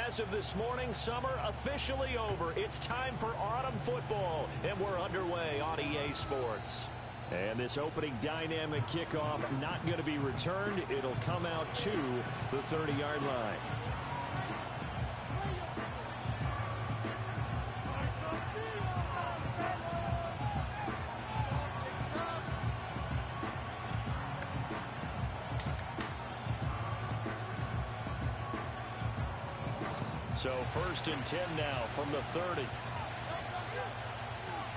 As of this morning, summer officially over. It's time for autumn football, and we're underway on EA Sports. And this opening dynamic kickoff not going to be returned. It'll come out to the 30-yard line. So 1st and 10 now from the 30.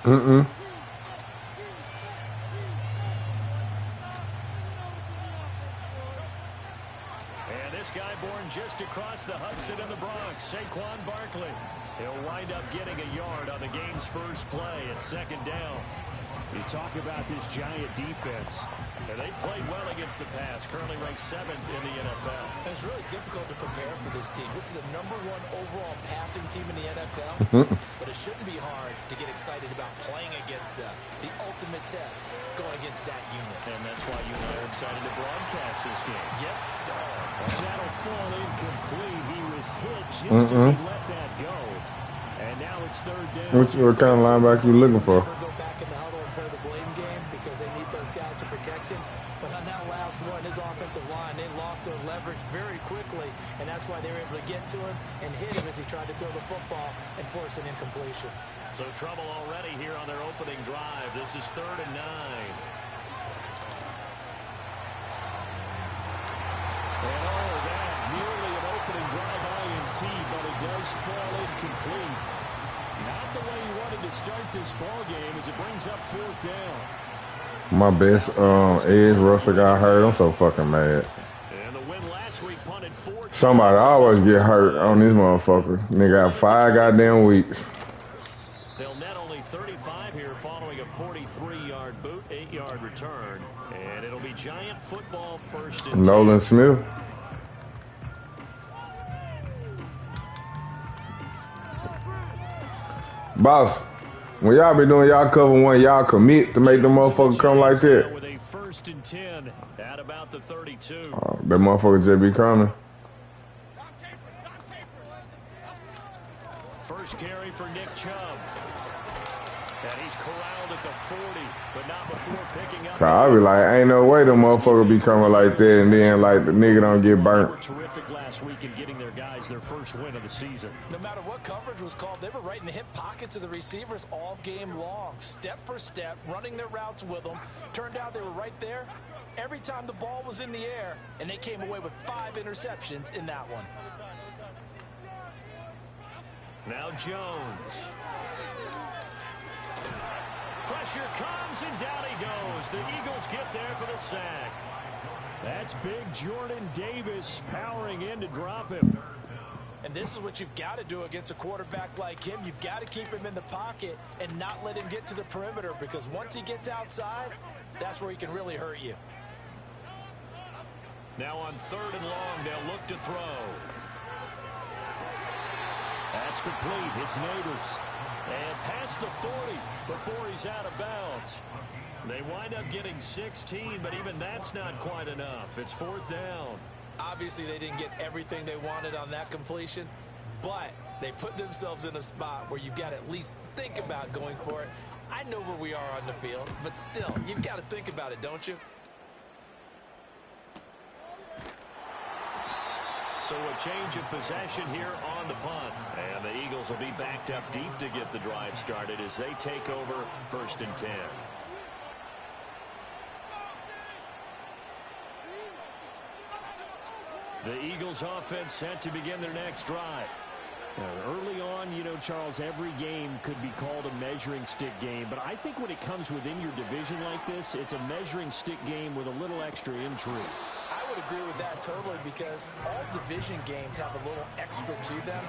And this guy born just across the Hudson in the Bronx, Saquon Barkley. He'll wind up getting a yard on the game's first play at 2nd down. You talk about this Giant defense. And they played well against the pass, currently ranked 7th in the NFL. And it's really difficult to prepare for this team. This is the #1 overall passing team in the NFL, but it shouldn't be hard to get excited about playing against them. The ultimate test going against that unit. And that's why you and I are excited to broadcast this game. Yes, sir. And that'll fall incomplete. He was hit just as he let that go. And now it's 3rd down. What kind of linebacker you looking for? Go back in the huddle and play the blame game because they need those guys to protect him. But on that last one, his offensive line, they lost their leverage very quickly, and that's why they were able to get to him and hit him as he tried to throw the football and force an incompletion. So trouble already here on their opening drive. This is 3rd and 9. And that nearly an opening drive INT, but it does fall incomplete. Not the way you wanted to start this ball game as it brings up 4th down. My best edge rusher got hurt. I'm so fucking mad. And the win last week punted 4 Somebody always get hurt on this motherfucker. Nigga got 5 goddamn weeks. They'll net only 35 here following a 43-yard boot, 8-yard return. And it'll be Giant football 1st and 10. Nolan Smith. Boss, when y'all be doing y'all cover one, y'all commit to make the motherfucker come like that. With a 1st and 10 at about the 32. That motherfucker just be coming. First carry for Nick Chubb. And he's corralled at the 40, but not before picking up. I be like, ain't no way the motherfucker be coming like that, and then like the nigga don't get burnt. Terrific last week in getting their guys their first win of the season. No matter what coverage was called, they were right in the hip pockets of the receivers all game long, step for step, running their routes with them. Turned out they were right there every time the ball was in the air, and they came away with 5 interceptions in that one. Now Jones. Pressure comes, and down he goes. The Eagles get there for the sack. That's big Jordan Davis powering in to drop him. And this is what you've got to do against a quarterback like him. You've got to keep him in the pocket and not let him get to the perimeter, because once he gets outside, that's where he can really hurt you. Now on 3rd and long, they'll look to throw. That's complete. It's Neighbors. And past the 40 before he's out of bounds. They wind up getting 16, but even that's not quite enough. It's 4th down. Obviously, they didn't get everything they wanted on that completion, but they put themselves in a spot where you've got to at least think about going for it. I know where we are on the field, but still, you've got to think about it, don't you? So a change of possession here on the punt. And the Eagles will be backed up deep to get the drive started as they take over 1st and 10. The Eagles offense set to begin their next drive. Early on, you know, Charles, every game could be called a measuring stick game. But I think when it comes within your division like this, it's a measuring stick game with a little extra intrigue. I would agree with that totally, because all division games have a little extra to them.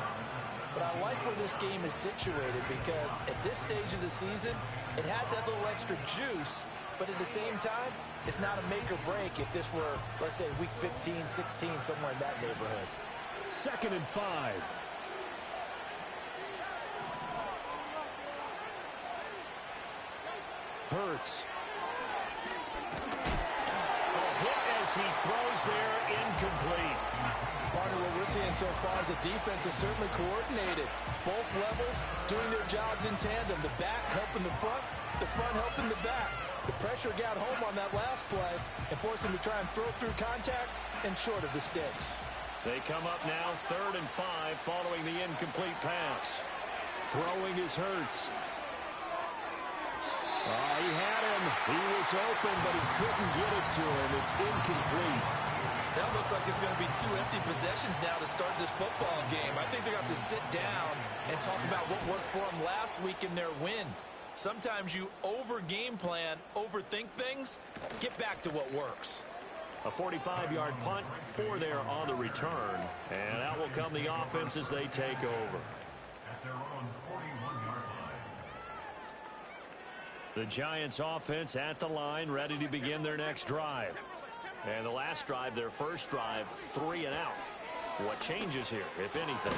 But I like where this game is situated, because at this stage of the season, it has that little extra juice. But at the same time, it's not a make or break if this were, let's say, week 15, 16, somewhere in that neighborhood. 2nd and 5. Hurts. A hit as he throws there, incomplete. partner, what we're seeing so far is the defense is certainly coordinated. Both levels doing their jobs in tandem. The back helping the front helping the back. The pressure got home on that last play and forced him to try and throw through contact and short of the sticks. They come up now 3rd and 5 following the incomplete pass. Throwing is Hurts. He had him. He was open, but he couldn't get it to him. It's incomplete. That looks like it's going to be 2 empty possessions now to start this football game. I think they're going to have to sit down and talk about what worked for them last week in their win. Sometimes you over-game plan, overthink things. Get back to what works. A 45-yard punt, 4 there on the return. And out will come the offense as they take over. The Giants offense at the line, ready to begin their next drive. And the last drive, their first drive, 3 and out. What changes here, if anything?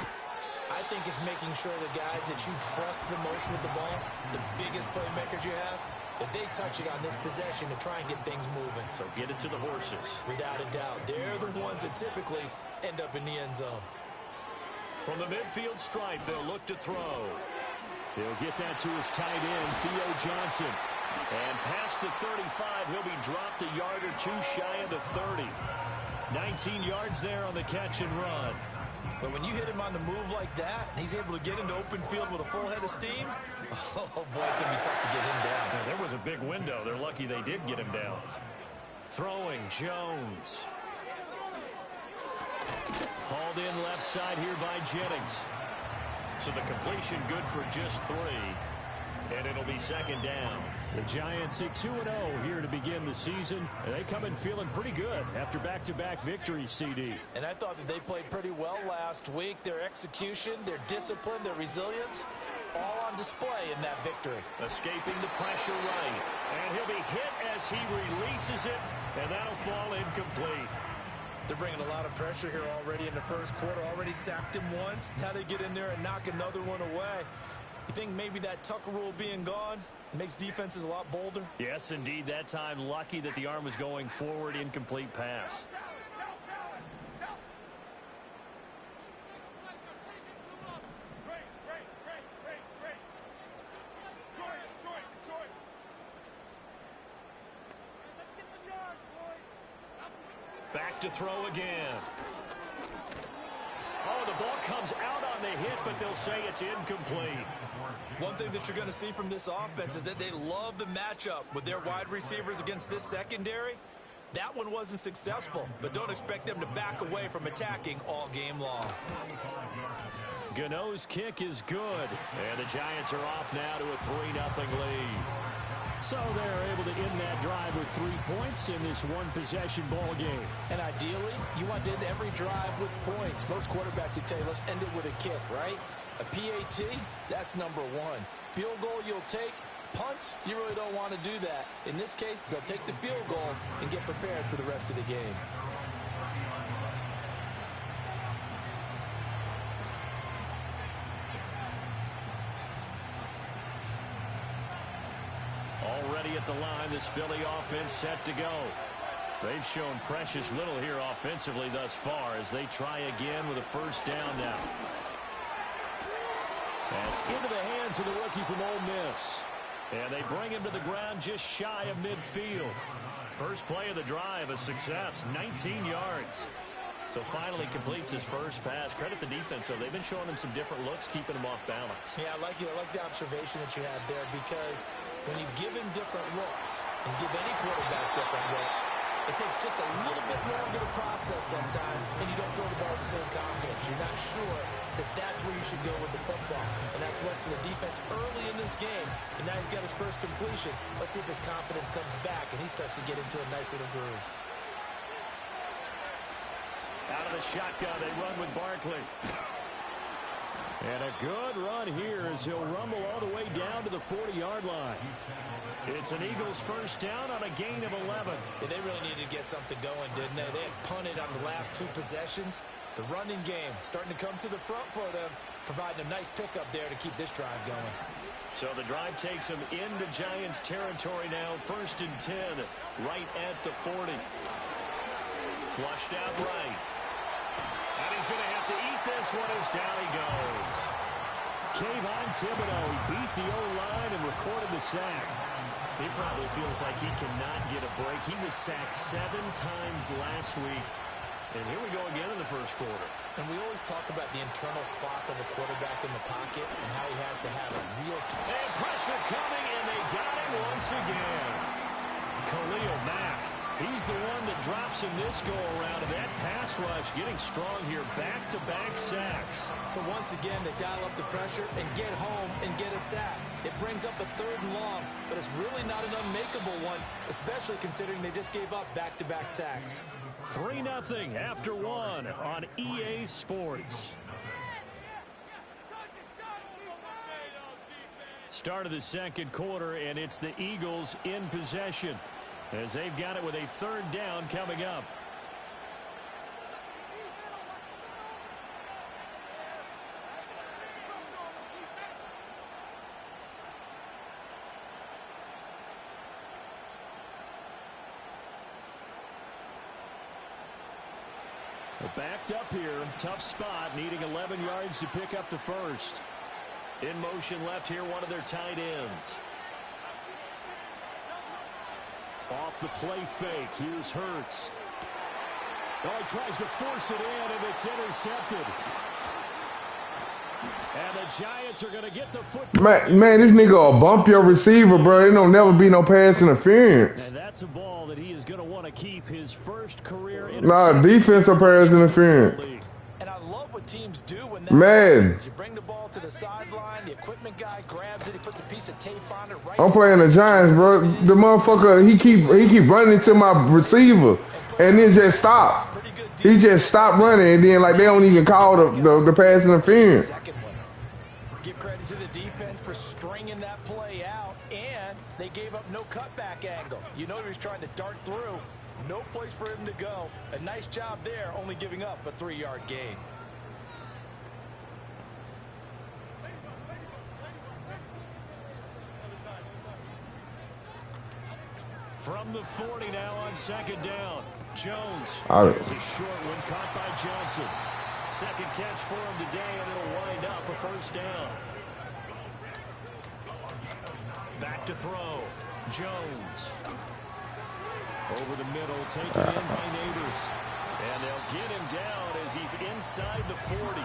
I think it's making sure the guys that you trust the most with the ball, the biggest playmakers you have, that they touch it on this possession to try and get things moving. So get it to the horses. Without a doubt. They're the ones that typically end up in the end zone. From the midfield stripe, they'll look to throw. He'll get that to his tight end, Theo Johnson. And past the 35, he'll be dropped a yard or 2 shy of the 30. 19 yards there on the catch and run. But when you hit him on the move like that, and he's able to get into open field with a full head of steam, oh boy, it's going to be tough to get him down. Yeah, there was a big window. They're lucky they did get him down. Throwing, Jones. Hauled in left side here by Jennings. So the completion good for just 3. And it'll be 2nd down. The Giants at 2-0 here to begin the season. And they come in feeling pretty good after back-to-back victories, CD. And I thought that they played pretty well last week. Their execution, their discipline, their resilience, all on display in that victory. Escaping the pressure right. And he'll be hit as he releases it. And that'll fall incomplete. They're bringing a lot of pressure here already in the first quarter. Already sacked him once. Now they get in there and knock another one away. You think maybe that Tucker rule being gone makes defenses a lot bolder? Yes, indeed. That time, lucky that the arm was going forward. Incomplete pass. Back to throw again. Oh, the ball comes out on the hit, but they'll say it's incomplete. One thing that you're going to see from this offense is that they love the matchup with their wide receivers against this secondary. That one wasn't successful, but don't expect them to back away from attacking all game long. Gano's kick is good, and the Giants are off now to a 3-0 lead. So they're able to end that drive with 3 points in this one-possession ball game. And ideally, you want to end every drive with points. Most quarterbacks would tell you, let's end it with a kick, right? A PAT, that's number 1. Field goal you'll take. Punts, you really don't want to do that. In this case, they'll take the field goal and get prepared for the rest of the game. Already at the line, this Philly offense set to go. They've shown precious little here offensively thus far as they try again with a first down now. That's into the hands of the rookie from Ole Miss. And they bring him to the ground just shy of midfield. First play of the drive, a success, 19 yards. So finally completes his first pass. Credit the defense, though. They've been showing him some different looks, keeping him off balance. Yeah, I like the observation that you had there, because when you give him different looks and give any quarterback different looks, it takes just a little bit longer to process sometimes, and you don't throw the ball with the same confidence. You're not sure that that's where you should go with the football. And that's what for the defense early in this game. And now he's got his first completion. Let's see if his confidence comes back and he starts to get into a nice little groove. Out of the shotgun, they run with Barkley. And a good run here as he'll rumble all the way down to the 40-yard line. It's an Eagles first down on a gain of 11. Yeah, they really needed to get something going, didn't they? They had punted on the last 2 possessions. The running game starting to come to the front for them, providing a nice pickup there to keep this drive going. So the drive takes them into Giants territory now. 1st and 10, right at the 40. Flushed out right. And he's this one is down he goes. Kayvon Thibodeaux, he beat the O-line and recorded the sack. He probably feels like he cannot get a break. He was sacked 7 times last week. And here we go again in the first quarter. And we always talk about the internal clock of a quarterback in the pocket and how he has to have a real... And pressure coming, and they got him once again. Khalil Mack, he's the one that drops him this go-around. And that pass rush getting strong here. Back-to-back sacks. So once again, they dial up the pressure and get home and get a sack. It brings up a 3rd and long, but it's really not an unmakeable one, especially considering they just gave up back-to-back sacks. 3-0 after 1 on EA Sports. Start of the second quarter, and it's the Eagles in possession as they've got it with a 3rd down coming up. Backed up here, tough spot, needing 11 yards to pick up the first. In motion left here, one of their tight ends. Off the play fake, here's Hurts. Oh, he tries to force it in, and it's intercepted. And the Giants are going to get the football. Man, this nigga will bump your receiver, bro. It don't never be no pass interference. And that's a ball that he is going to want to keep his first career. Nah, defensive pass interference. And I love what teams do when that happens. You bring the ball to the sideline, the equipment guy grabs it, he puts a piece of tape on it. Right, I'm playing the Giants, bro. The motherfucker, he keep running into my receiver, and then just stop. He just stopped running, and then like they don't even call the pass interference. Second one. Give credit to the defense for stringing that play out, and they gave up no cutback angle. You know he was trying to dart through. No place for him to go. A nice job there, only giving up a 3-yard gain. From the 40 now on 2nd down. Jones. It's a short one caught by Johnson. Second catch for him today, and it'll wind up a 1st down. Back to throw. Jones. Over the middle, taken in by Neighbors. And they'll get him down as he's inside the 40.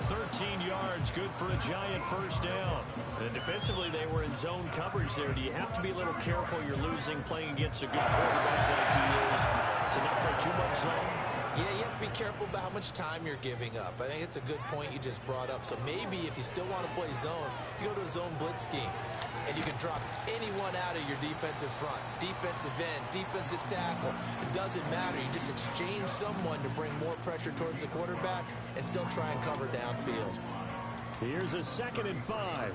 13 yards, good for a Giant 1st down. And defensively, they were in zone coverage there. Do you have to be a little careful? You're losing playing against a good quarterback like he is to not play too much zone? Yeah, you have to be careful about how much time you're giving up. I think it's a good point you just brought up. So maybe if you still want to play zone, you go to a zone blitz scheme. And you can drop anyone out of your defensive front. Defensive end, defensive tackle. It doesn't matter. You just exchange someone to bring more pressure towards the quarterback and still try and cover downfield. Here's a 2nd and 5.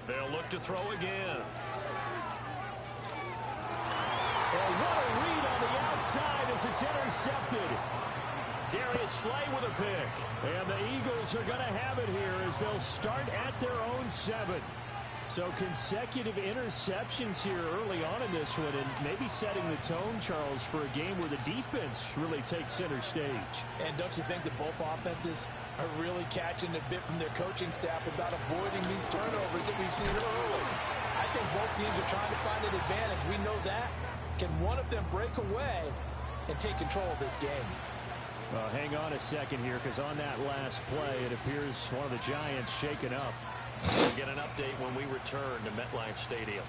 They'll look to throw again. Oh, what a read on the outside as it's intercepted. Darius Slay with a pick. And the Eagles are going to have it here as they'll start at their own 7. So consecutive interceptions here early on in this one, and maybe setting the tone, Charles, for a game where the defense really takes center stage. And don't you think that both offenses are really catching a bit from their coaching staff about avoiding these turnovers that we've seen early? I think both teams are trying to find an advantage. We know that. Can one of them break away and take control of this game? Hang on a second here, because on that last play, it appears one of the Giants shaken up. We'll get an update when we return to MetLife Stadium.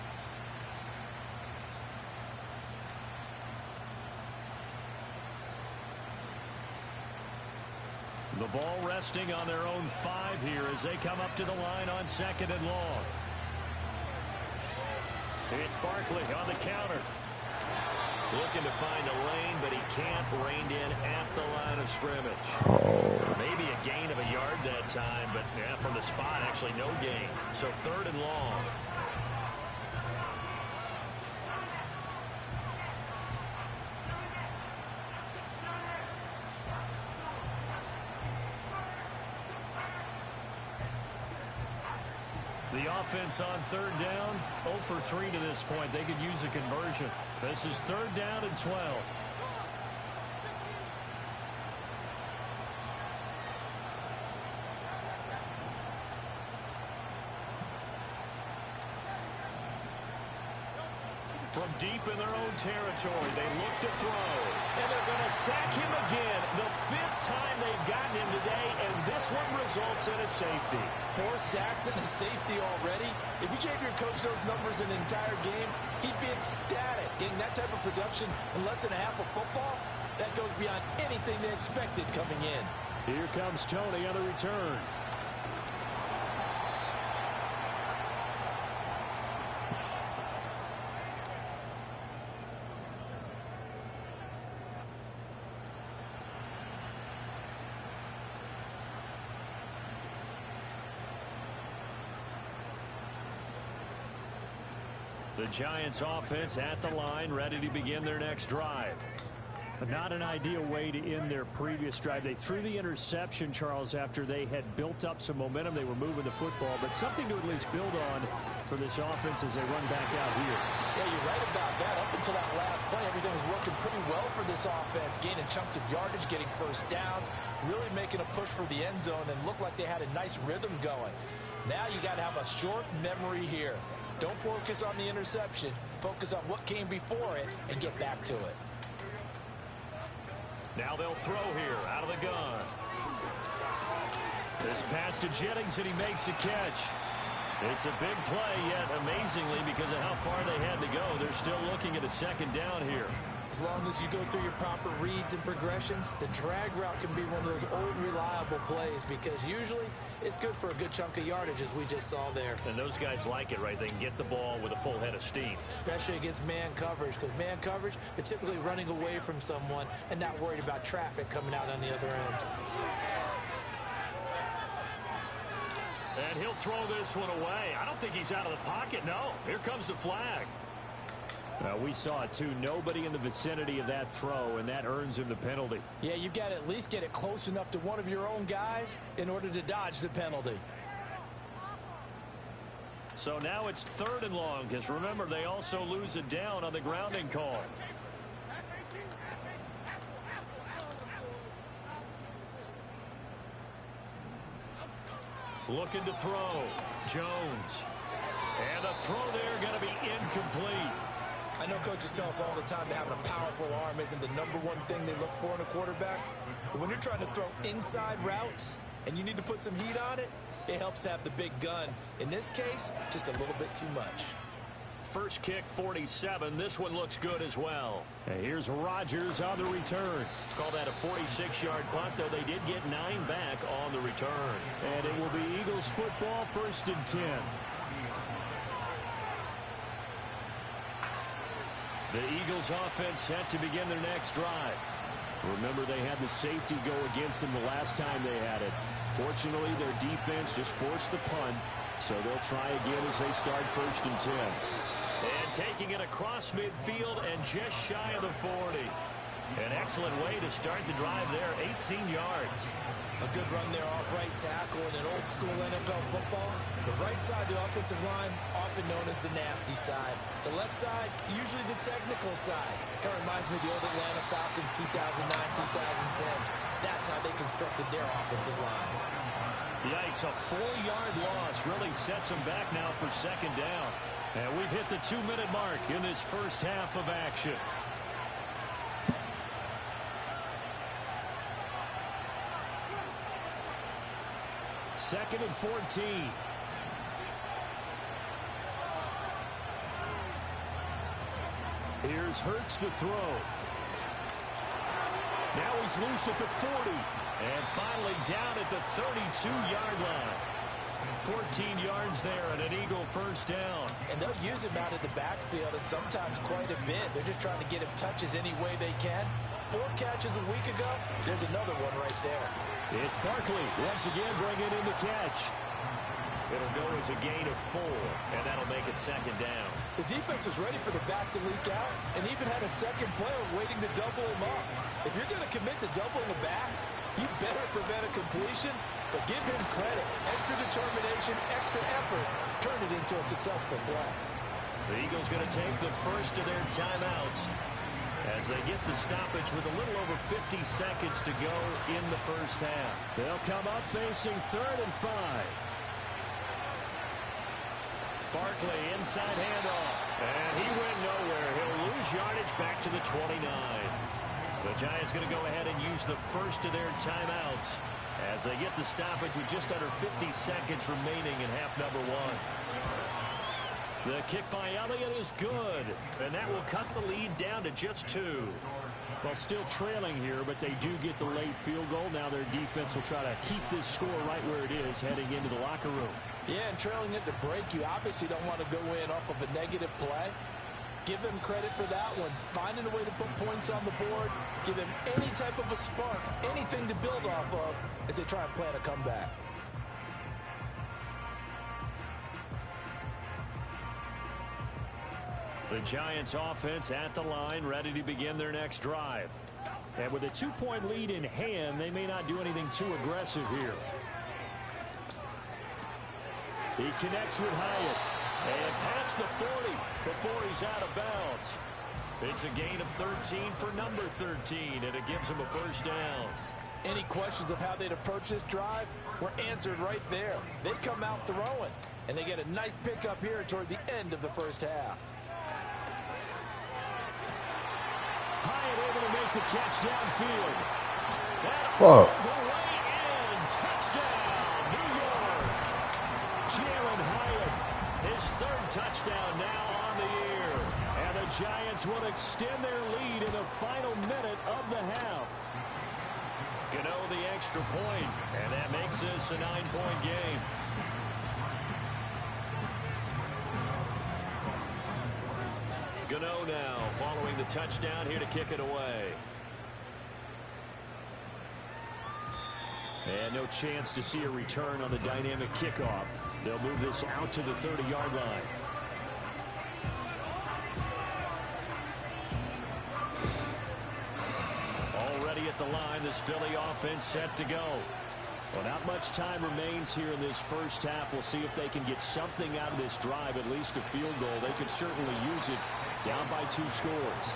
The ball resting on their own 5 here as they come up to the line on 2nd and long. It's Barkley on the counter. Looking to find a lane, but he can't. Reined in at the line of scrimmage. Maybe a gain of a yard that time, but yeah, from the spot, actually no gain. So 3rd and long. The offense on third down, 0 for 3 to this point. They could use a conversion. This is third down and 12. From deep in their own territory, they look to throw. And they're going to sack him again. The 5th time they've gotten him today, and this one results in a safety. 4 sacks and a safety already. If you gave your coach those numbers an entire game, he'd be ecstatic. Getting that type of production in less than a half of football, that goes beyond anything they expected coming in. Here comes Tony on the return. The Giants offense at the line, ready to begin their next drive. Not an ideal way to end their previous drive. They threw the interception, Charles, after they had built up some momentum. They were moving the football, but something to at least build on for this offense as they run back out here. Yeah, you're right about that. Up until that last play, everything was working pretty well for this offense, gaining chunks of yardage, getting first downs, really making a push for the end zone, and looked like they had a nice rhythm going. Now you got to have a short memory here. Don't focus on the interception. Focus on what came before it and get back to it. Now they'll throw here out of the gun. This pass to Jennings, and he makes the catch. It's a big play, yet amazingly, because of how far they had to go, they're still looking at a second down here. As long as you go through your proper reads and progressions, the drag route can be one of those old reliable plays because usually it's good for a good chunk of yardage, as we just saw there. And those guys like it, right? They can get the ball with a full head of steam. Especially against man coverage, because man coverage, they're typically running away from someone and not worried about traffic coming out on the other end. And he'll throw this one away. I don't think he's out of the pocket. No, here comes the flag. We saw it, too. Nobody in the vicinity of that throw, and that earns him the penalty. Yeah, you've got to at least get it close enough to one of your own guys in order to dodge the penalty. So now it's 3rd and long, because remember, they also lose a down on the grounding call. Looking to throw. Jones. And the throw there going to be incomplete. I know coaches tell us all the time that having a powerful arm isn't the #1 thing they look for in a quarterback. But when you're trying to throw inside routes and you need to put some heat on it, it helps have the big gun. In this case, just a little bit too much. First kick, 47. This one looks good as well. And here's Rodgers on the return. Call that a 46-yard punt, though they did get 9 back on the return. And it will be Eagles football, 1st and 10. The Eagles offense set to begin their next drive. Remember, they had the safety go against them the last time they had it. Fortunately, their defense just forced the punt, so they'll try again as they start 1st and 10. And taking it across midfield and just shy of the 40. An excellent way to start the drive there, 18 yards. A good run there off right tackle in an old-school NFL football. The right side of the offensive line, often known as the nasty side. The left side, usually the technical side. Kind of reminds me of the old Atlanta Falcons 2009-2010. That's how they constructed their offensive line. Yikes, a 4-yard loss really sets them back now for 2nd down. And we've hit the 2-minute mark in this first half of action. Second and 14. Here's Hurts to throw. Now he's loose at the 40. And finally down at the 32-yard line. 14 yards there and an Eagle 1st down. And they'll use him out of the backfield and sometimes quite a bit. They're just trying to get him touches any way they can. 4 catches a week ago. There's another one right there. It's Barkley once again bringing in the catch. It'll go as a gain of 4, and that'll make it 2nd down. The defense was ready for the back to leak out and even had a second player waiting to double him up. If you're going to commit to doubling the back, you better prevent a completion But give him credit. Extra determination, extra effort, turned it into a successful play. The Eagles going to take the first of their timeouts as they get the stoppage with a little over 50 seconds to go in the first half. They'll come up facing 3rd and 5. Barkley inside handoff. And he went nowhere. He'll lose yardage back to the 29. The Giants going to go ahead and use the first of their timeouts as they get the stoppage with just under 50 seconds remaining in half number 1. The kick by Elliott is good, and that will cut the lead down to just 2. Well, still trailing here, but they do get the late field goal. Now their defense will try to keep this score right where it is heading into the locker room. Yeah, and trailing at the break, you obviously don't want to go in off of a negative play. Give them credit for that one. Finding a way to put points on the board. Give them any type of a spark, anything to build off of as they try and plan a comeback. The Giants offense at the line, ready to begin their next drive. And with a 2-point lead in hand, they may not do anything too aggressive here. He connects with Hyatt. And past the 40 before he's out of bounds. It's a gain of 13 for number 13, and it gives him a first down. Any questions of how they'd approach this drive were answered right there. They come out throwing, and they get a nice pickup here toward the end of the first half. Hyatt able to make the catch downfield. Fuck. The way in. Touchdown, New York. Jalen Hyatt, his 3rd touchdown now on the year. And the Giants will extend their lead in the final minute of the half. Gano the extra point, and that makes this a 9-point game. Gano now following the touchdown here to kick it away. And no chance to see a return on the dynamic kickoff. They'll move this out to the 30-yard line. Already at the line, this Philly offense set to go. Well, not much time remains here in this first half. We'll see if they can get something out of this drive, at least a field goal. They could certainly use it. Down by 2 scores.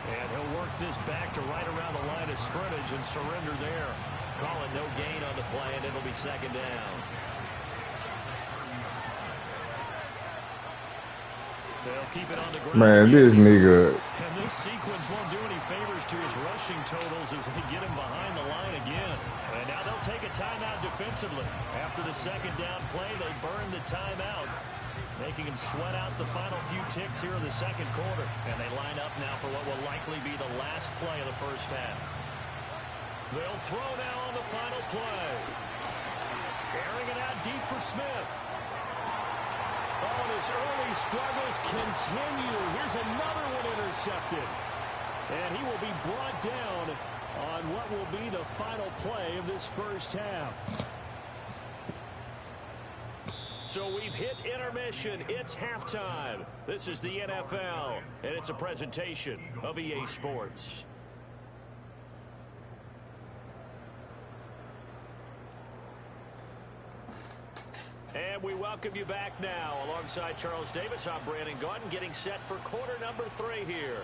And he'll work this back to right around the line of scrimmage and surrender there. Call it no gain on the play, and it'll be 2nd down. They'll keep it on the ground. Man, this nigga. And this sequence won't do any favors to his rushing totals as they get him behind the line again. And now they'll take a timeout defensively. After the 2nd down play, they burn the timeout, making him sweat out the final few ticks here in the 2nd quarter. And they line up now for what will likely be the last play of the first half. They'll throw now on the final play. Airing it out deep for Smith. Oh, and his early struggles continue. Here's another one intercepted. And he will be brought down on what will be the final play of this first half. So we've hit intermission. It's halftime. This is the NFL, and it's a presentation of EA Sports. And we welcome you back now. Alongside Charles Davis, I'm Brandon Gaudin, getting set for quarter number 3 here.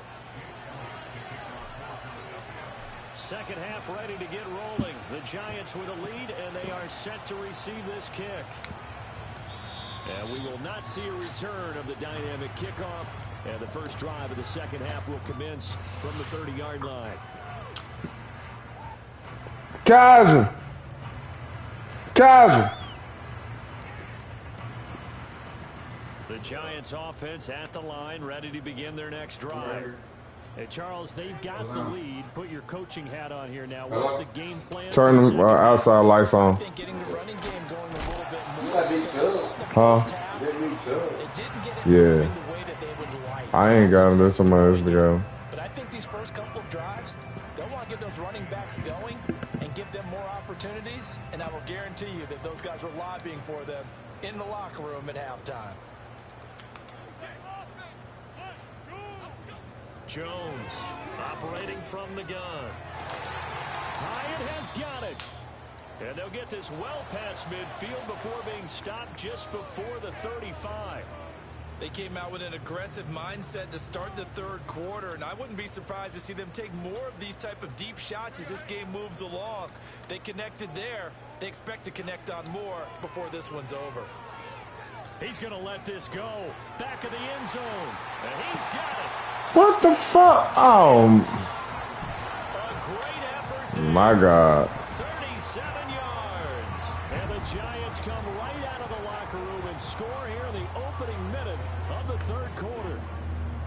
Second half ready to get rolling. The Giants with a lead, and they are set to receive this kick. And we will not see a return of the dynamic kickoff. And the first drive of the second half will commence from the 30-yard line. Kaiser. The Giants offense at the line, ready to begin their next drive. Hey, Charles, they've got the lead. Put your coaching hat on here now. What's the game plan? Turn them outside lights on. I think getting the running game going a little bit more. Huh? Yeah. I ain't got them. There's somebody else to go. But I think these first couple of drives, they'll want to get those running backs going and give them more opportunities. And I will guarantee you that those guys were lobbying for them in the locker room at halftime. Jones operating from the gun. Hyatt has got it. And they'll get this well past midfield before being stopped just before the 35. They came out with an aggressive mindset to start the third quarter, and I wouldn't be surprised to see them take more of these type of deep shots as this game moves along. They connected there. They expect to connect on more before this one's over. He's going to let this go. Back of the end zone. And he's got it. What the fuck? Oh. A great effort there. My God. 37 yards. And the Giants come right out of the locker room and score here in the opening minute of the third quarter.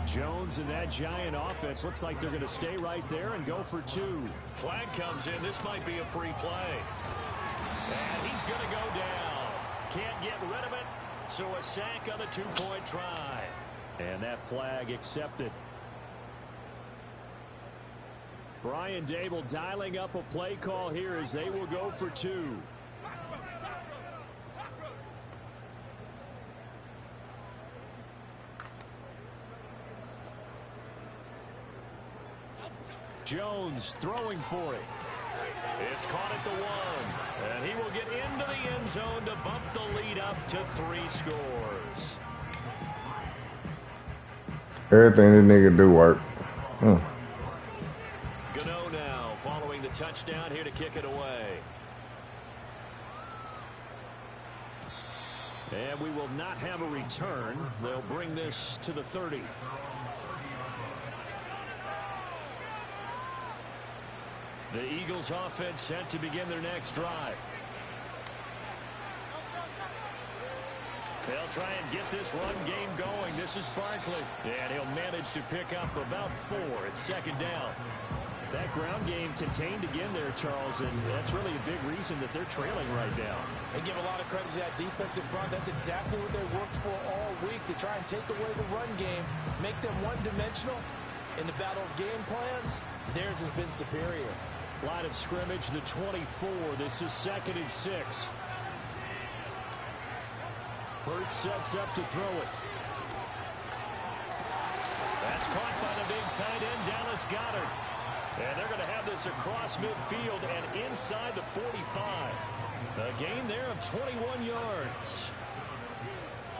Jones and that Giant offense looks like they're going to stay right there and go for two. Flag comes in. This might be a free play. And he's going to go down. Can't get rid of it. So a sack on the two-point try. And that flag accepted. Brian Daboll dialing up a play call here as they will go for two. Jones throwing for it. It's caught at the one. And he will get into the end zone to bump the lead up to 3 scores. Everything this nigga do work. Gano now following the touchdown here to kick it away. And we will not have a return. They'll bring this to the 30. The Eagles offense set to begin their next drive. They'll try and get this run game going. This is Barkley. And he'll manage to pick up about 4. It's second down. That ground game contained again there, Charles, and that's really a big reason that they're trailing right now. They give a lot of credit to that defensive front. That's exactly what they worked for all week, to try and take away the run game, make them one-dimensional. In the battle of game plans, theirs has been superior. Line of scrimmage, the 24. This is 2nd and 6. Hurts sets up to throw it. That's caught by the big tight end, Dallas Goedert. And they're going to have this across midfield and inside the 45. A gain there of 21 yards.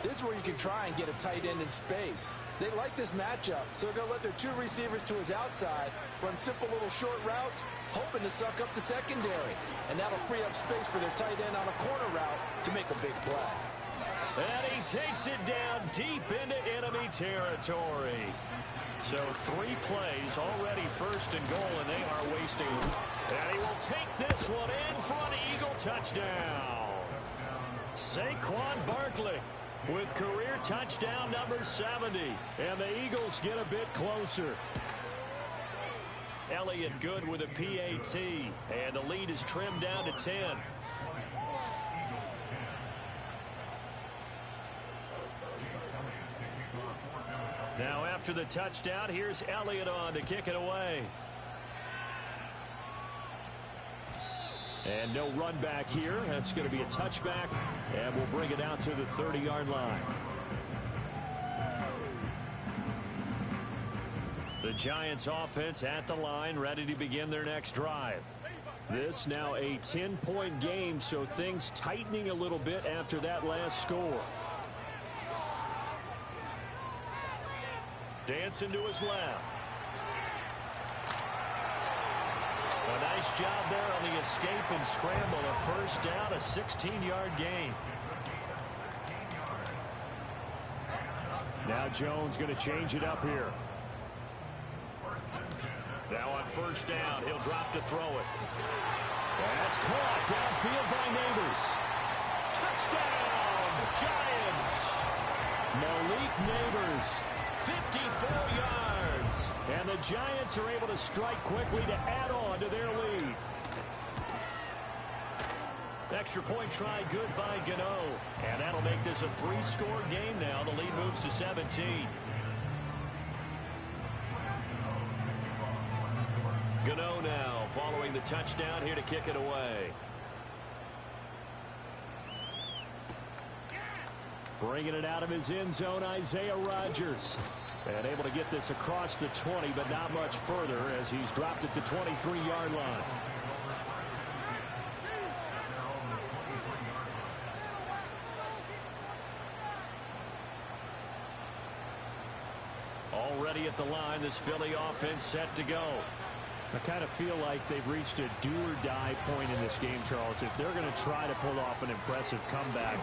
This is where you can try and get a tight end in space. They like this matchup, so they're going to let their 2 receivers to his outside, run simple little short routes, hoping to suck up the secondary. And that'll free up space for their tight end on a corner route to make a big play. And he takes it down deep into enemy territory. So 3 plays already, 1st and goal, and they are wasting. And he will take this one in for an Eagle touchdown. Saquon Barkley with career touchdown number 70. And the Eagles get a bit closer. Elliott Good with a PAT. And the lead is trimmed down to 10. Now after the touchdown, here's Elliott on to kick it away. And no run back here. That's going to be a touchback. And we'll bring it out to the 30-yard line. The Giants offense at the line, ready to begin their next drive. This now a 10-point game, so things tightening a little bit after that last score. Dancing to his left. A nice job there on the escape and scramble. A 1st down, a 16-yard gain. Now Jones going to change it up here. Now on 1st down, he'll drop to throw it. That's caught downfield by Neighbors. Touchdown, Giants. Malik Neighbors, 54 yards. And the Giants are able to strike quickly to add on to their lead. Extra point try good by Gano. And that'll make this a 3-score game now. The lead moves to 17. Gano now following the touchdown here to kick it away. Bringing it out of his end zone, Isaiah Rodgers. And able to get this across the 20, but not much further as he's dropped it to 23-yard line. Already at the line, this Philly offense set to go. I kind of feel like they've reached a do-or-die point in this game, Charles. If they're going to try to pull off an impressive comeback,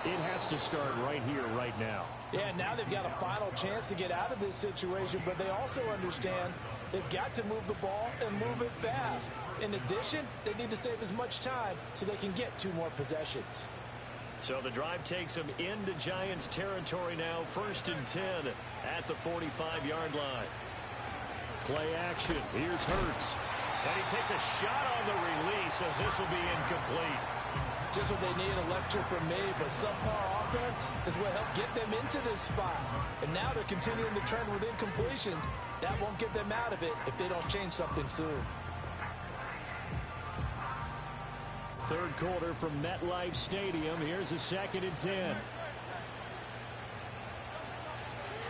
it has to start right here, right now. Yeah, now they've got a final chance to get out of this situation, but they also understand they've got to move the ball and move it fast. In addition, they need to save as much time so they can get 2 more possessions. So the drive takes them into Giants territory now, 1st and 10 at the 45-yard line. Play action. Here's Hurts. And he takes a shot on the release as this will be incomplete. Just what they need, electric from me, but subpar offense is what helped get them into this spot. And now they're continuing the trend with incompletions. That won't get them out of it if they don't change something soon. Third quarter from MetLife Stadium. Here's a 2nd and 10.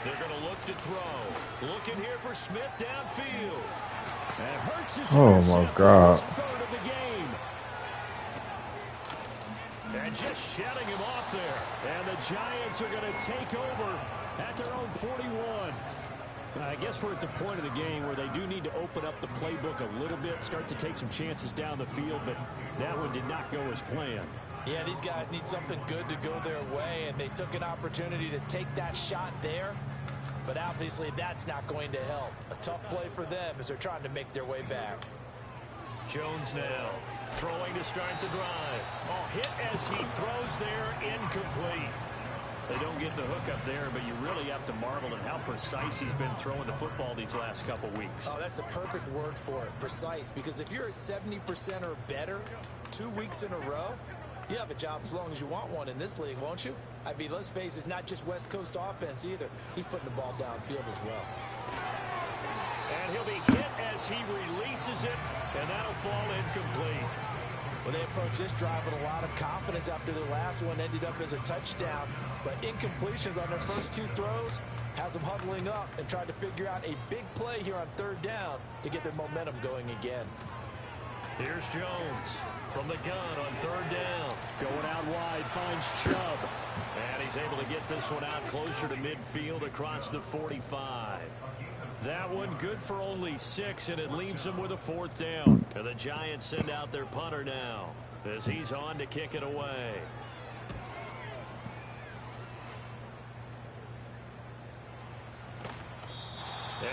They're going to look to throw. Looking here for Smith downfield. And Hurts is oh my God. third of the game. And just shutting him off there. And the Giants are going to take over at their own 41. I guess we're at the point of the game where they do need to open up the playbook a little bit, start to take some chances down the field, but that one did not go as planned. Yeah, these guys need something good to go their way, and they took an opportunity to take that shot there. But obviously that's not going to help. A tough play for them as they're trying to make their way back. Jones now throwing to start the drive. Oh, hit as he throws there, incomplete. They don't get the hook up there, but you really have to marvel at how precise he's been throwing the football these last couple weeks. Oh, that's the perfect word for it, precise. Because if you're at 70% or better 2 weeks in a row, you have a job as long as you want one in this league, won't you? I mean, let's face it, it's not just West Coast offense either. He's putting the ball downfield as well. And he'll be hit as he releases it, and that'll fall incomplete. Well, they approached this drive with a lot of confidence after their last one ended up as a touchdown. But incompletions on their first 2 throws has them huddling up and trying to figure out a big play here on 3rd down to get their momentum going again. Here's Jones from the gun on 3rd down. Going out wide, finds Chubb. And he's able to get this one out closer to midfield across the 45. That one good for only 6, and it leaves them with a 4th down. And the Giants send out their punter now as he's on to kick it away.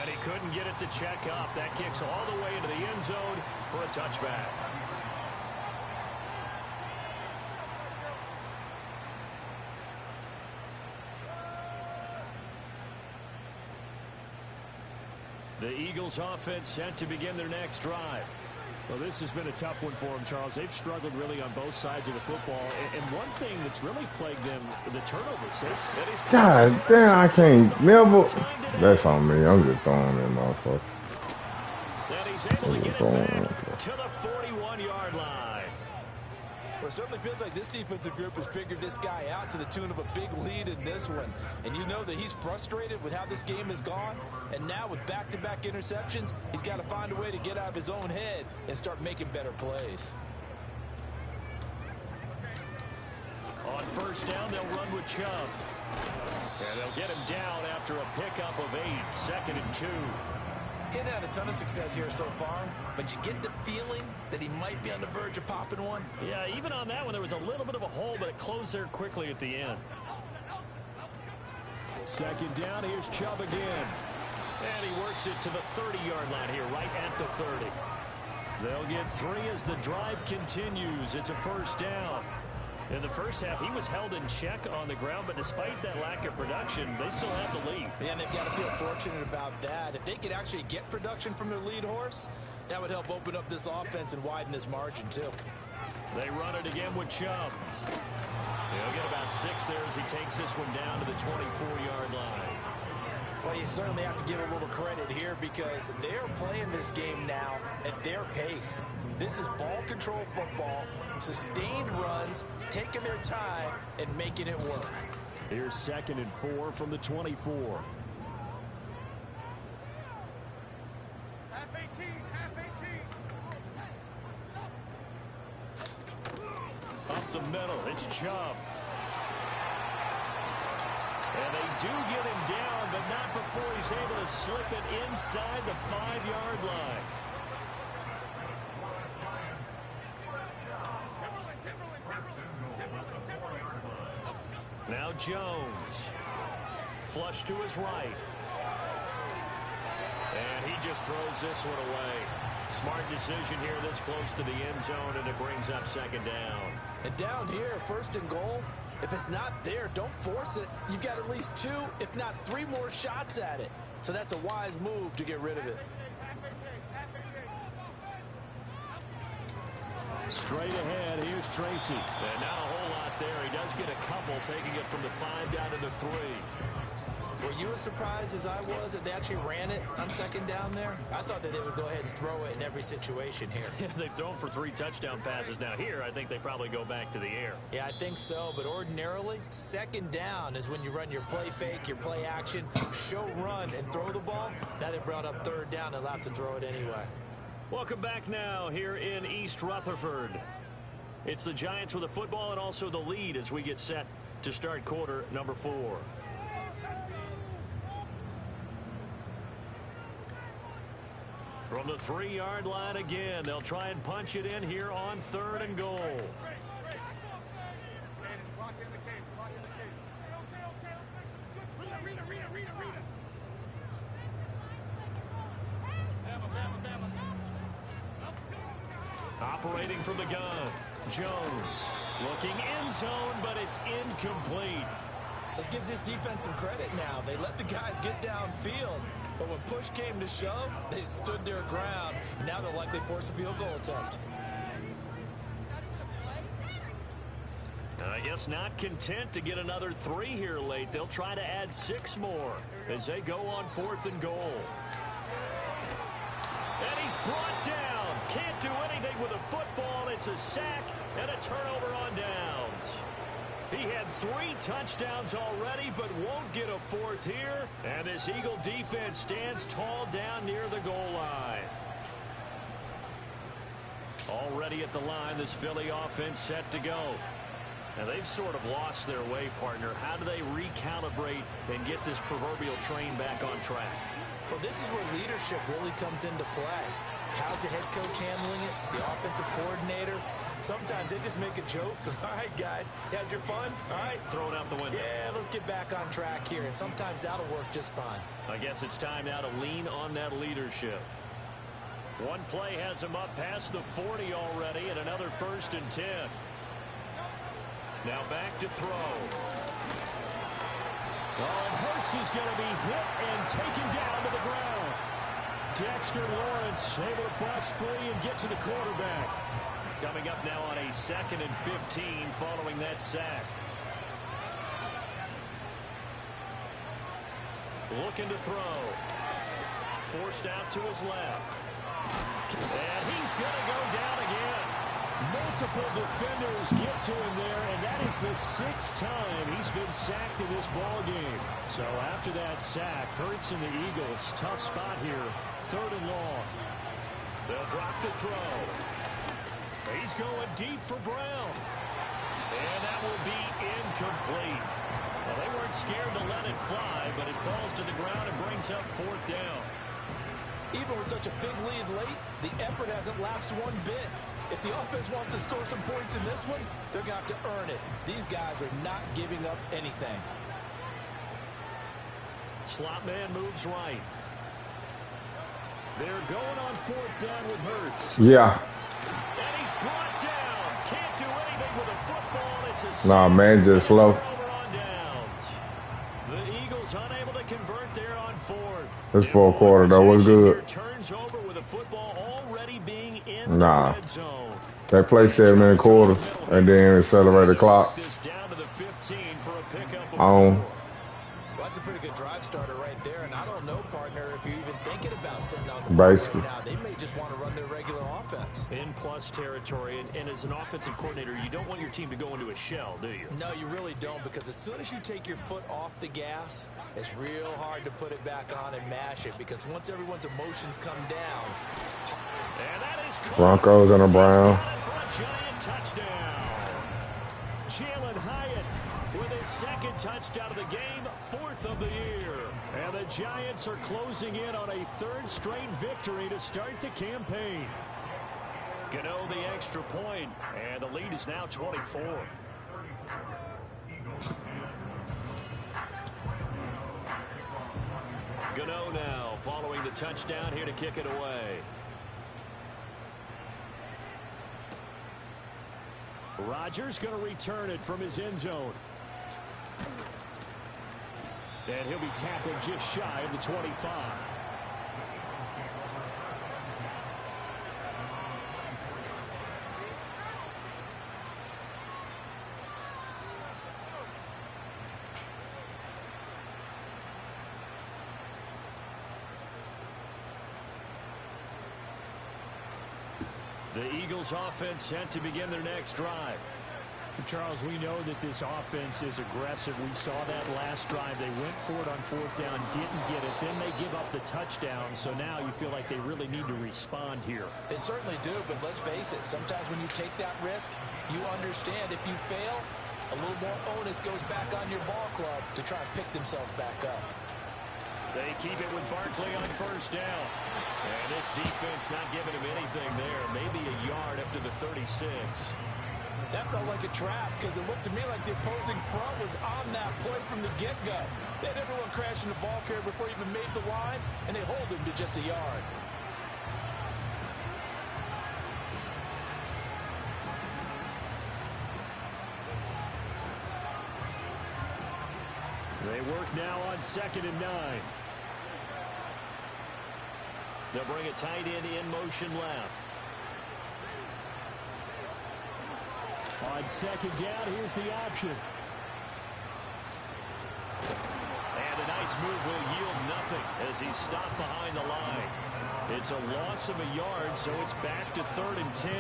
And he couldn't get it to check up. That kicks all the way into the end zone for a touchback. The Eagles offense set to begin their next drive. Well, this has been a tough one for them, Charles. They've struggled really on both sides of the football. And one thing that's really plagued them, the turnovers. God damn, I can't never. That's on me. I'm just throwing that motherfucker. And he's able to get it back to the 41-yard line. Well, it certainly feels like this defensive group has figured this guy out to the tune of a big lead in this one. And you know that he's frustrated with how this game has gone. And now with back-to-back interceptions, he's got to find a way to get out of his own head and start making better plays. On 1st down, they'll run with Chubb. And they'll get him down after a pickup of 8, 2nd and 2. He's had a ton of success here so far, but you get the feeling that he might be on the verge of popping one. Yeah, even on that one, there was a little bit of a hole, but it closed there quickly at the end. 2nd down, here's Chubb again. And he works it to the 30-yard line here, right at the 30. They'll get 3 as the drive continues. It's a 1st down. In the first half, he was held in check on the ground, but despite that lack of production, they still have the lead. Yeah, and they've got to feel fortunate about that. If they could actually get production from their lead horse, that would help open up this offense and widen this margin, too. They run it again with Chubb. He'll get about 6 there as he takes this one down to the 24-yard line. Well, you certainly have to give a little credit here because they're playing this game now at their pace. This is ball control football, sustained runs, taking their time, and making it work. Here's 2nd and 4 from the 24. Up the middle, it's Chubb. And they do get him down, but not before he's able to slip it inside the 5-yard line. Now Jones. Flush to his right. And he just throws this one away. Smart decision here this close to the end zone, and it brings up second down. And down here, 1st and goal, if it's not there, don't force it. You've got at least 2, if not 3 more shots at it. So that's a wise move to get rid of it. Straight ahead, here's Tracy. And not a whole lot there. He does get a couple, taking it from the 5 down to the 3. Were you as surprised as I was that they actually ran it on 2nd down there? I thought that they would go ahead and throw it in every situation here. They've thrown for 3 touchdown passes. Now here, I think they probably go back to the air. Yeah, I think so. But ordinarily, 2nd down is when you run your play fake, your play action, show run, and throw the ball. Now they brought up 3rd down. They'll have to throw it anyway. Welcome back now here in East Rutherford. It's the Giants with the football and also the lead as we get set to start quarter number 4. From the 3-yard line again, they'll try and punch it in here on 3rd and goal. Operating from the gun, Jones looking end zone, but it's incomplete. Let's give this defense some credit now. They let the guys get downfield, but when push came to shove, they stood their ground. And now they'll likely force a field goal attempt. I guess not content to get another 3 here late. They'll try to add 6 more as they go on 4th and goal. And he's brought down. Can't do anything with a football. It's a sack and a turnover on downs. He had 3 touchdowns already, but won't get a 4th here. And this Eagle defense stands tall down near the goal line. Already at the line, this Philly offense set to go. Now they've sort of lost their way, partner. How do they recalibrate and get this proverbial train back on track? Well, this is where leadership really comes into play. How's the head coach handling it? The offensive coordinator? Sometimes they just make a joke. All right, guys, had your fun? All right. Throw it out the window. Yeah, let's get back on track here. And sometimes that'll work just fine. I guess it's time now to lean on that leadership. One play has him up past the 40 already, and another 1st and 10. Now back to throw. Oh, and Hurts is going to be hit and taken down to the ground. Dexter Lawrence able to bust free and get to the quarterback. Coming up now on a 2nd and 15 following that sack. Looking to throw. Forced out to his left. And he's going to go down again. Multiple defenders get to him there, and that is the 6th time he's been sacked in this ball game. So after that sack, Hurts and the Eagles, tough spot here, 3rd and long. They'll drop the throw. He's going deep for Brown. And that will be incomplete. Well, they weren't scared to let it fly, but it falls to the ground and brings up 4th down. Even with such a big lead late, the effort hasn't lapsed one bit. If the offense wants to score some points in this one, they're going to have to earn it. These guys are not giving up anything. Slot man moves right. They're going on 4th down with Hurts. Yeah. And he's brought down. Can't do anything with a football. It's a Nah, man, just slow. on downs. The Eagles unable to convert there on 4th. This 4th quarter, though, was good. Turns over with a football already being in Nah. the red zone. They play 7 and a quarter, and then accelerate the clock. This down to the 15 for a pickup of On. 4. Well, that's a pretty good drive starter right there. And I don't know, partner, if you're even thinking about sitting on the Basically. right now. They may just want to run their regular offense. In plus territory, and as an offensive coordinator, you don't want your team to go into a shell, do you? No, you really don't, because as soon as you take your foot off the gas, it's real hard to put it back on and mash it, because once everyone's emotions come down. And that is Broncos and a Brown. for a giant touchdown. Jalen Hyatt with his second touchdown of the game, 4th of the year. And the Giants are closing in on a 3rd straight victory to start the campaign. Gano the extra point, and the lead is now 24. Gano now following the touchdown here to kick it away. Rodgers going to return it from his end zone. And he'll be tackled just shy of the 25. The Eagles offense set to begin their next drive. Charles, we know that this offense is aggressive. We saw that last drive. They went for it on 4th down, didn't get it. Then they give up the touchdown. So now you feel like they really need to respond here. They certainly do, but let's face it. Sometimes when you take that risk, you understand if you fail, a little more onus goes back on your ball club to try and pick themselves back up. They keep it with Barkley on 1st down. And this defense not giving him anything there. Maybe a yard up to the 36. That felt like a trap because it looked to me like the opposing front was on that play from the get-go. They had everyone crashing the ball carrier before he even made the line, and they hold him to just a yard. They work now on 2nd and 9. They'll bring a tight end in motion left. On 2nd down, here's the option. And a nice move will yield nothing as he's stopped behind the line. It's a loss of a yard, so it's back to 3rd and 10.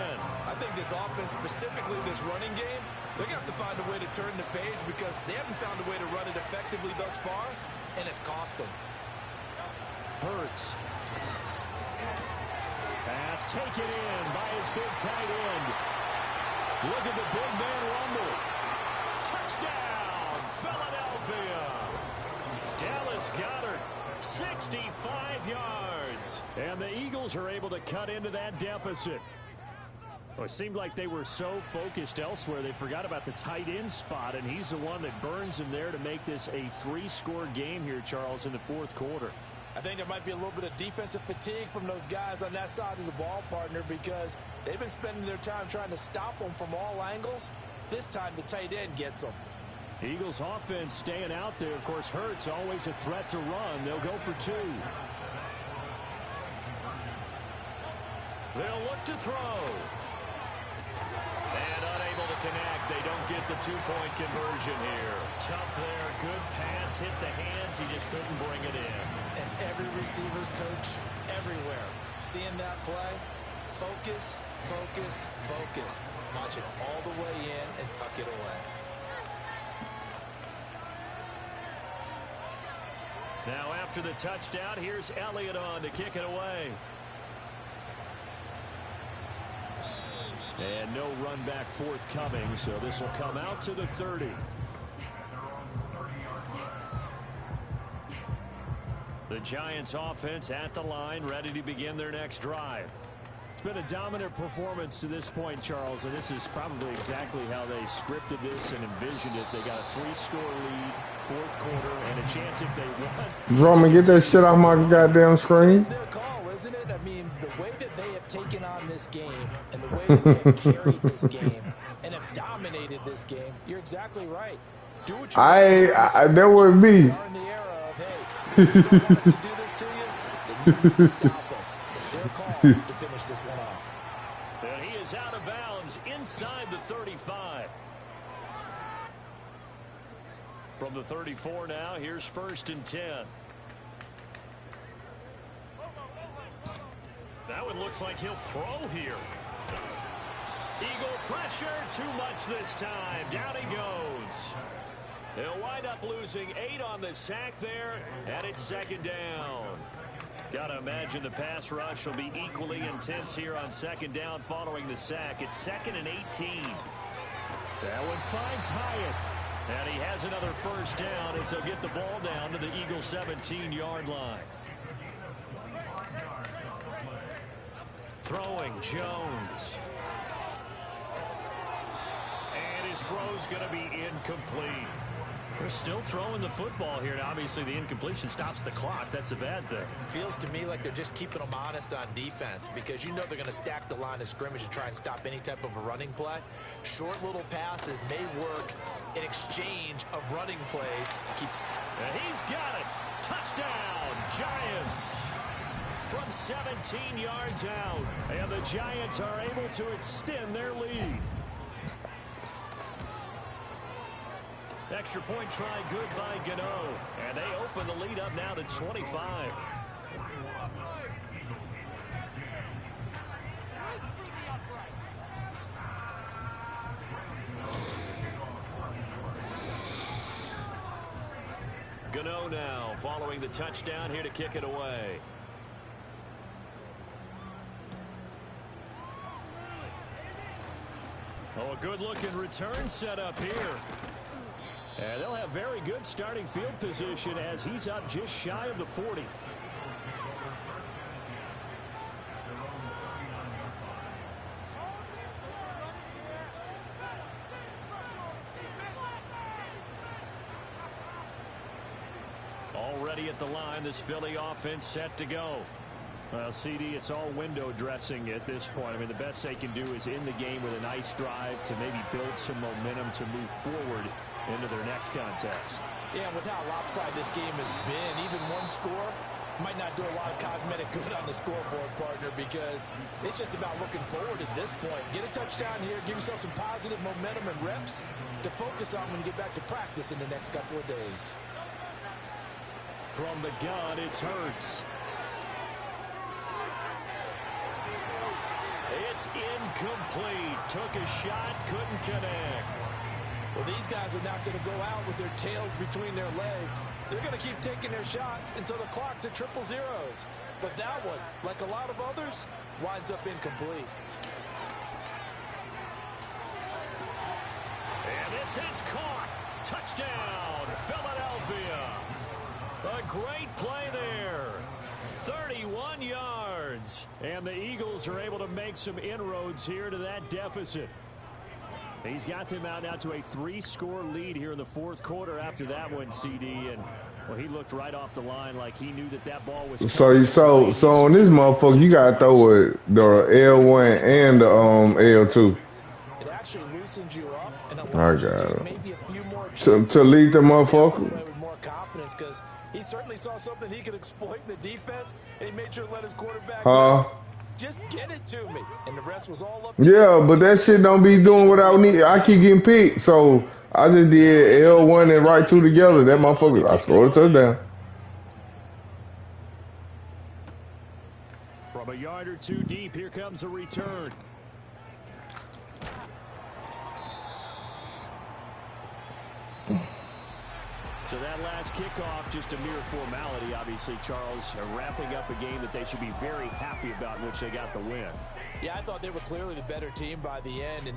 I think this offense, specifically this running game, they're going to have to find a way to turn the page because they haven't found a way to run it effectively thus far, and it's cost them. Hurts. Pass taken in by his big tight end. Look at the big man rumble. Touchdown, Philadelphia. Dallas Goedert, 65 yards. And the Eagles are able to cut into that deficit. Well, it seemed like they were so focused elsewhere, they forgot about the tight end spot, and he's the one that burns him there to make this a 3-score game here, Charles, in the 4th quarter. I think there might be a little bit of defensive fatigue from those guys on that side of the ball, partner, because they've been spending their time trying to stop them from all angles. This time the tight end gets them. Eagles offense staying out there. Of course, Hurts always a threat to run. They'll go for 2. They'll look to throw. And unable to connect. They don't get the 2-point conversion here. Tough there. Good pass. Hit the hands. He just couldn't bring it in. And every receiver's coach everywhere. Seeing that play, focus, focus, focus. Watch it all the way in and tuck it away. Now after the touchdown, here's Elliott on to kick it away. And no run back forthcoming, so this will come out to the 30. The Giants offense at the line, ready to begin their next drive. It's been a dominant performance to this point, Charles, and this is probably exactly how they scripted this and envisioned it. They got a 3-score lead, 4th quarter, and a chance if they won. Drummond, get that shit off my goddamn screen. It's their call, isn't it? I mean, the way that they have taken on this game and the way that they have carried this game and have dominated this game, you're exactly right. Do what you there would be. We are in the era of, hey, if you want us to do this to you, then you need to stop us. Their call to finish this one off. And he is out of bounds inside the 35. From the 34 now, here's 1st and 10. That one looks like he'll throw here. Eagle pressure, too much this time. Down he goes. They'll wind up losing 8 on the sack there, and it's 2nd down. Got to imagine the pass rush will be equally intense here on 2nd down following the sack. It's 2nd and 18. That one finds Hyatt. And he has another first down as he'll get the ball down to the Eagles' 17-yard line. Throwing Jones. And his throw's going to be incomplete. They're still throwing the football here. Now, obviously, the incompletion stops the clock. That's a bad thing. Feels to me like they're just keeping them honest on defense because you know they're going to stack the line of scrimmage and try and stop any type of a running play. Short little passes may work in exchange of running plays. And he's got it. Touchdown, Giants. From 17 yards out. And the Giants are able to extend their lead. Extra point try good by Gano. And they open the lead up now to 25. Gano now following the touchdown here to kick it away. Oh, a good-looking return set up here. And they'll have very good starting field position as he's up just shy of the 40. Already at the line, this Philly offense set to go. Well, CD, it's all window dressing at this point. I mean, the best they can do is end the game with a nice drive to maybe build some momentum to move forward into their next contest. Yeah, and with how lopsided this game has been, even one score might not do a lot of cosmetic good on the scoreboard, partner, because it's just about looking forward at this point. Get a touchdown here, give yourself some positive momentum and reps to focus on when you get back to practice in the next couple of days. From the gun, it's Hurts. It's incomplete. Took a shot, couldn't connect. Well, these guys are not going to go out with their tails between their legs. They're going to keep taking their shots until the clock's at 0-0. But that one, like a lot of others, winds up incomplete. And this is caught. Touchdown, Philadelphia. A great play there. 31 yards. And the Eagles are able to make some inroads here to that deficit. He's got them out now to a 3-score lead here in the fourth quarter after that one, CD. And, well, he looked right off the line like he knew that ball was... So on this motherfucker, you got to throw it, the L1 and the L2. It actually loosens you up and allows you to maybe a few more... To lead the motherfucker? With more confidence, because he certainly saw something he could exploit in the defense, and he made sure to let his quarterback just get it to me, and the rest was all up to yeah, but that shit don't be doing what I need. I keep getting picked, so I just did L1 and right 2 together. That motherfucker, I scored a touchdown. From a yard or two deep, here comes a return. So that last kickoff, just a mere formality, obviously, Charles, wrapping up a game that they should be very happy about in which they got the win. Yeah, I thought they were clearly the better team by the end, and